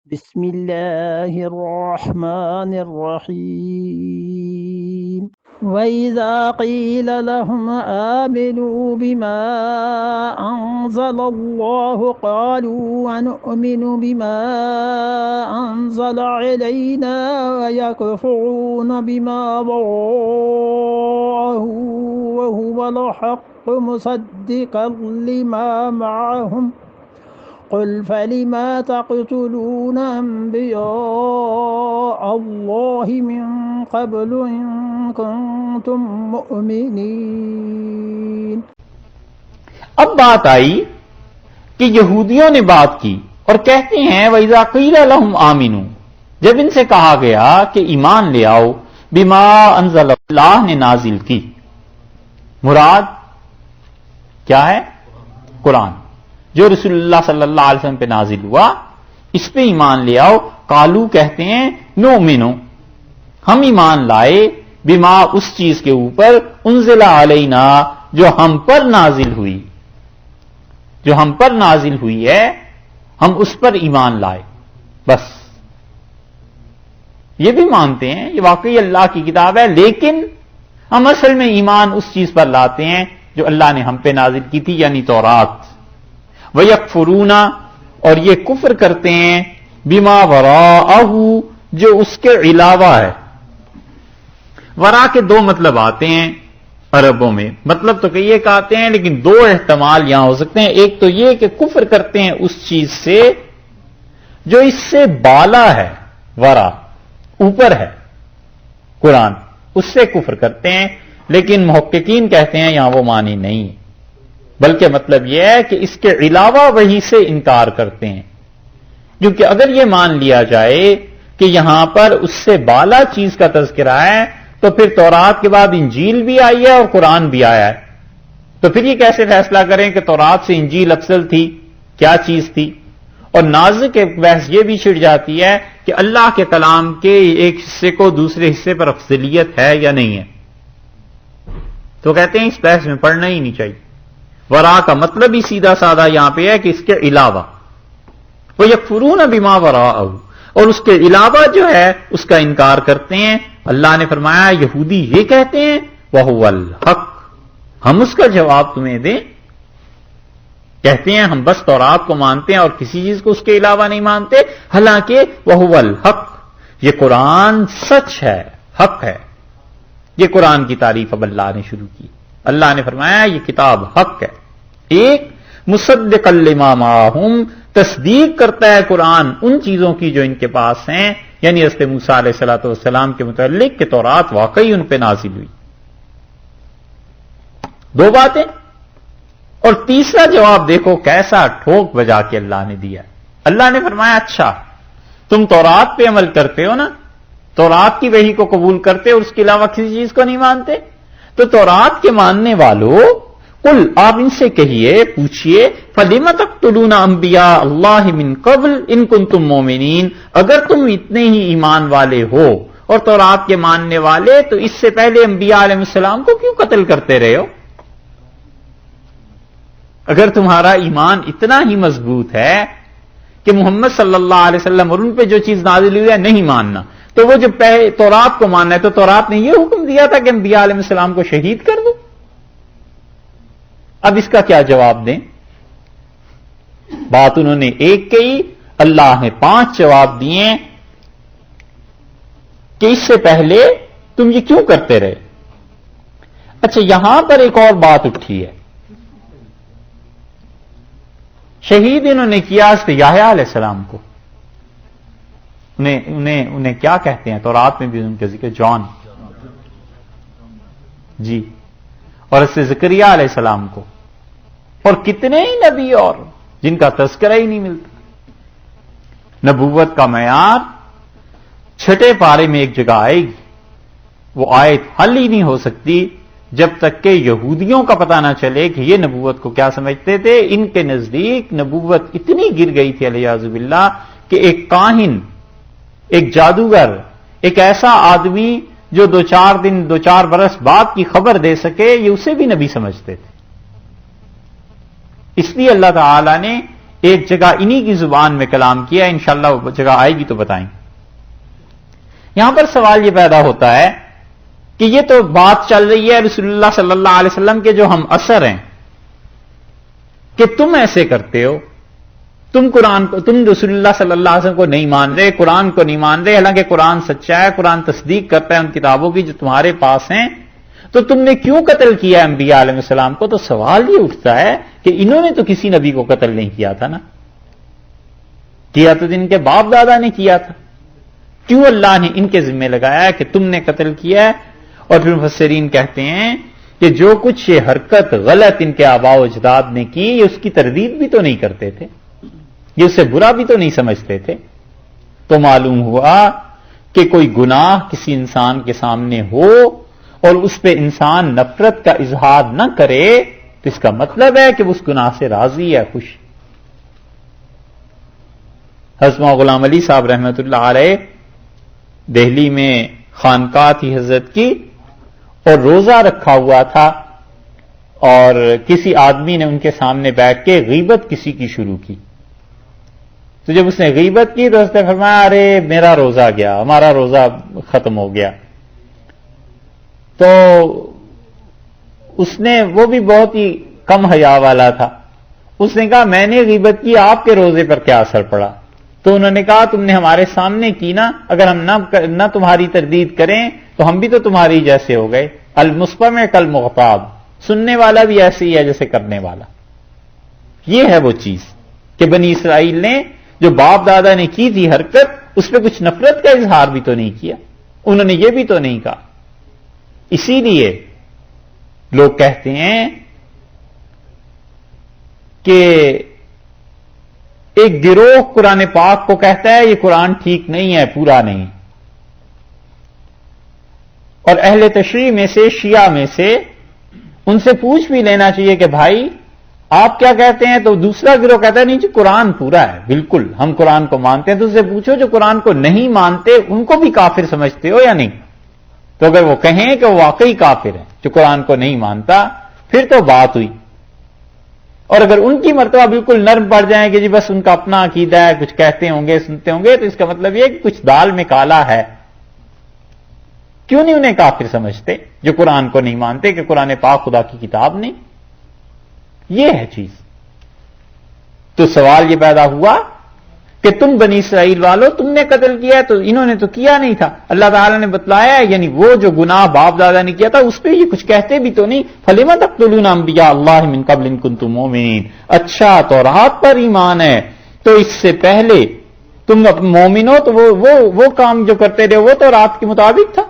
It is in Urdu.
بسم الله الرحمن الرحيم وإذا قيل لهم آمنوا بما أنزل الله قالوا ونؤمن بما أنزل علينا ويكفرون بما وراءه وهو الحق مصدقا لما معهم قل فلما تقتلون أنبياء الله من قبل إن كنتم مؤمنين۔ اب بات آئی کہ یہودیوں نے بات کی اور کہتے ہیں وَإِذَا قِيلَ لَهُمْ آمِنُوا، جب ان سے کہا گیا کہ ایمان لے آؤ بما انزل اللہ نے نازل کی، مراد کیا ہے؟ قرآن جو رسول اللہ صلی اللہ علیہ وسلم پہ نازل ہوا، اس پہ ایمان لے آؤ۔ قالو کہتے ہیں نؤمنو، ہم ایمان لائے بما اس چیز کے اوپر انزل علینا جو ہم پر نازل ہوئی، جو ہم پر نازل ہوئی ہے ہم اس پر ایمان لائے، بس یہ بھی مانتے ہیں یہ واقعی اللہ کی کتاب ہے، لیکن ہم اصل میں ایمان اس چیز پر لاتے ہیں جو اللہ نے ہم پہ نازل کی تھی، یعنی تورات۔ وَيَكْفُرُونَ، اور یہ کفر کرتے ہیں بما وراءہ، جو اس کے علاوہ ہے۔ ورا کے دو مطلب آتے ہیں عربوں میں، مطلب تو کئی ایک آتے ہیں لیکن دو احتمال یہاں ہو سکتے ہیں۔ ایک تو یہ کہ کفر کرتے ہیں اس چیز سے جو اس سے بالا ہے، ورا اوپر ہے قرآن، اس سے کفر کرتے ہیں، لیکن محققین کہتے ہیں یہاں وہ معنی نہیں ہے، بلکہ مطلب یہ ہے کہ اس کے علاوہ وہی سے انکار کرتے ہیں، کیونکہ اگر یہ مان لیا جائے کہ یہاں پر اس سے بالا چیز کا تذکرہ ہے تو پھر تورات کے بعد انجیل بھی آئی ہے اور قرآن بھی آیا ہے، تو پھر یہ کیسے فیصلہ کریں کہ تورات سے انجیل افضل تھی؟ کیا چیز تھی؟ اور نازک ایک بحث یہ بھی چھڑ جاتی ہے کہ اللہ کے کلام کے ایک حصے کو دوسرے حصے پر افضلیت ہے یا نہیں ہے، تو کہتے ہیں اس بحث میں پڑھنا ہی نہیں چاہیے۔ ورا کا مطلب ہی سیدھا سادہ یہاں پہ ہے کہ اس کے علاوہ، وَيَكْفُرُونَ بِمَا وَرَاءَهُ، اور اس کے علاوہ جو ہے اس کا انکار کرتے ہیں۔ اللہ نے فرمایا یہودی یہ کہتے ہیں وَهُوَ الْحَقُّ، ہم اس کا جواب تمہیں دیں؟ کہتے ہیں ہم بس تورات کو مانتے ہیں اور کسی چیز کو اس کے علاوہ نہیں مانتے، حالانکہ وَهُوَ الْحَقُّ، یہ قرآن سچ ہے، حق ہے۔ یہ قرآن کی تعریف اب اللہ نے شروع کی۔ اللہ نے فرمایا یہ کتاب حق ہے، ایک مصدق لما معہم، تصدیق کرتا ہے قرآن ان چیزوں کی جو ان کے پاس ہیں، یعنی حضرت موسیٰ علیہ الصلوۃ والسلام کے متعلق کہ تورات واقعی ان پہ نازل ہوئی۔ دو باتیں، اور تیسرا جواب دیکھو کیسا ٹھوک بجا کے اللہ نے دیا۔ اللہ نے فرمایا اچھا تم تورات پہ عمل کرتے ہو نا، تورات کی وحی کو قبول کرتے اور اس کے علاوہ کسی چیز کو نہیں مانتے، تو تورات کے ماننے والوں قل، آپ ان سے کہیے، پوچھئے فَلِمَ تَقْتُلُونَ أَنْبِيَاءَ اللَّهِ مِنْ قَبْلِ إِن كُنتُم مُؤْمِنِينَ، اگر تم اتنے ہی ایمان والے ہو اور تورات کے ماننے والے تو اس سے پہلے انبیاء علیہ السلام کو کیوں قتل کرتے رہے ہو؟ اگر تمہارا ایمان اتنا ہی مضبوط ہے کہ محمد صلی اللہ علیہ وسلم اور ان پہ جو چیز نازل ہوئی ہے نہیں ماننا، تو وہ جو تورات کو ماننا ہے تو تورات نے یہ حکم دیا تھا کہ انبیاء علیہ السلام کو شہید کر دو۔ اب اس کا کیا جواب دیں؟ بات انہوں نے ایک کہی، اللہ نے 5 جواب دیے کہ اس سے پہلے تم یہ کیوں کرتے رہے۔ اچھا یہاں پر ایک اور بات اٹھی ہے، شہید انہوں نے کیا حضرت یحییٰ علیہ السلام کو، انہیں کیا کہتے ہیں تورات میں بھی ان کا ذکر جان، جی، اور حضرت زکریا علیہ السلام کو، اور کتنے ہی نبی اور جن کا تذکرہ ہی نہیں ملتا۔ نبوت کا معیار 6 پارے میں ایک جگہ آئے گی، وہ آیت حل ہی نہیں ہو سکتی جب تک کہ یہودیوں کا پتہ نہ چلے کہ یہ نبوت کو کیا سمجھتے تھے۔ ان کے نزدیک نبوت اتنی گر گئی تھی علیہ باللہ کہ ایک کاہن، ایک جادوگر، ایک ایسا آدمی جو 2-4 دن 2-4 برس بعد کی خبر دے سکے، یہ اسے بھی نبی سمجھتے تھے۔ اس لیے اللہ تعالی نے ایک جگہ انہی کی زبان میں کلام کیا، انشاءاللہ وہ جگہ آئے گی تو بتائیں۔ یہاں پر سوال یہ پیدا ہوتا ہے کہ یہ تو بات چل رہی ہے رسول اللہ صلی اللہ علیہ وسلم کے جو ہم اثر ہیں کہ تم ایسے کرتے ہو، تم قرآن کو، تم رسول اللہ صلی اللہ علیہ وسلم کو نہیں مان رہے، قرآن کو نہیں مان رہے، حالانکہ قرآن سچا ہے، قرآن تصدیق کرتا ہے ان کتابوں کی جو تمہارے پاس ہیں، تو تم نے کیوں قتل کیا ہے انبیاء علیہ السلام کو؟ تو سوال یہ اٹھتا ہے کہ انہوں نے تو کسی نبی کو قتل نہیں کیا تھا نا، کیا تو ان کے باپ دادا نے کیا تھا، کیوں اللہ نے ان کے ذمہ لگایا ہے کہ تم نے قتل کیا ہے؟ اور پھر مفسرین کہتے ہیں کہ جو کچھ یہ حرکت غلط ان کے آباء و اجداد نے کی، یہ اس کی تردید بھی تو نہیں کرتے تھے، یہ اسے برا بھی تو نہیں سمجھتے تھے، تو معلوم ہوا کہ کوئی گناہ کسی انسان کے سامنے ہو اور اس پہ انسان نفرت کا اظہار نہ کرے تو اس کا مطلب ہے کہ وہ اس گناہ سے راضی ہے، خوش۔ حضرت غلام علی صاحب رحمۃ اللہ علیہ دہلی میں خانقاہ تھی حضرت کی، اور روزہ رکھا ہوا تھا، اور کسی آدمی نے ان کے سامنے بیٹھ کے غیبت کسی کی شروع کی، تو جب اس نے غیبت کی تو اس نے فرمایا ارے میرا روزہ گیا، ہمارا روزہ ختم ہو گیا۔ تو اس نے، وہ بھی بہت ہی کم حیا والا تھا، اس نے کہا میں نے غیبت کی، آپ کے روزے پر کیا اثر پڑا؟ تو انہوں نے کہا تم نے ہمارے سامنے کی نا، اگر ہم نہ تمہاری تردید کریں تو ہم بھی تو تمہاری جیسے ہو گئے، المستمع کالمغتاب، سننے والا بھی ایسے ہی ہے جیسے کرنے والا۔ یہ ہے وہ چیز کہ بنی اسرائیل نے جو باپ دادا نے کی تھی حرکت، اس پہ کچھ نفرت کا اظہار بھی تو نہیں کیا، انہوں نے یہ بھی تو نہیں کہا۔ اسی لیے لوگ کہتے ہیں کہ ایک گروہ قرآن پاک کو کہتا ہے یہ قرآن ٹھیک نہیں ہے، پورا نہیں، اور اہل تشریع میں سے، شیعہ میں سے ان سے پوچھ بھی لینا چاہیے کہ بھائی آپ کیا کہتے ہیں؟ تو دوسرا گروہ کہتا ہے نہیں جی قرآن پورا ہے، بالکل ہم قرآن کو مانتے ہیں۔ تو اس سے پوچھو جو قرآن کو نہیں مانتے ان کو بھی کافر سمجھتے ہو یا نہیں؟ تو اگر وہ کہیں کہ وہ واقعی کافر ہے جو قرآن کو نہیں مانتا، پھر تو بات ہوئی۔ اور اگر ان کی مرتبہ بالکل نرم پڑ جائیں کہ جی بس ان کا اپنا عقیدہ ہے، کچھ کہتے ہوں گے سنتے ہوں گے، تو اس کا مطلب یہ کہ کچھ دال میں کالا ہے۔ کیوں نہیں انہیں کافر سمجھتے جو قرآن کو نہیں مانتے کہ قرآن پاک خدا کی کتاب نہیں؟ یہ ہے چیز۔ تو سوال یہ پیدا ہوا کہ تم بنی اسرائیل والو تم نے قتل کیا ہے، تو انہوں نے تو کیا نہیں تھا، اللہ تعالیٰ نے بتلایا ہے، یعنی وہ جو گناہ باپ دادا نے کیا تھا اس پہ یہ کچھ کہتے بھی تو نہیں۔ فَلِمَ تَقْتُلُونَ أَنبِيَاءَ اللَّهِ مِن قَبْلِ إِن كُنتُم مُؤْمِنِينَ، اچھا تورات پر ایمان ہے تو اس سے پہلے تم مومن ہو تو وہ کام جو کرتے رہے وہ تورات کے مطابق تھا۔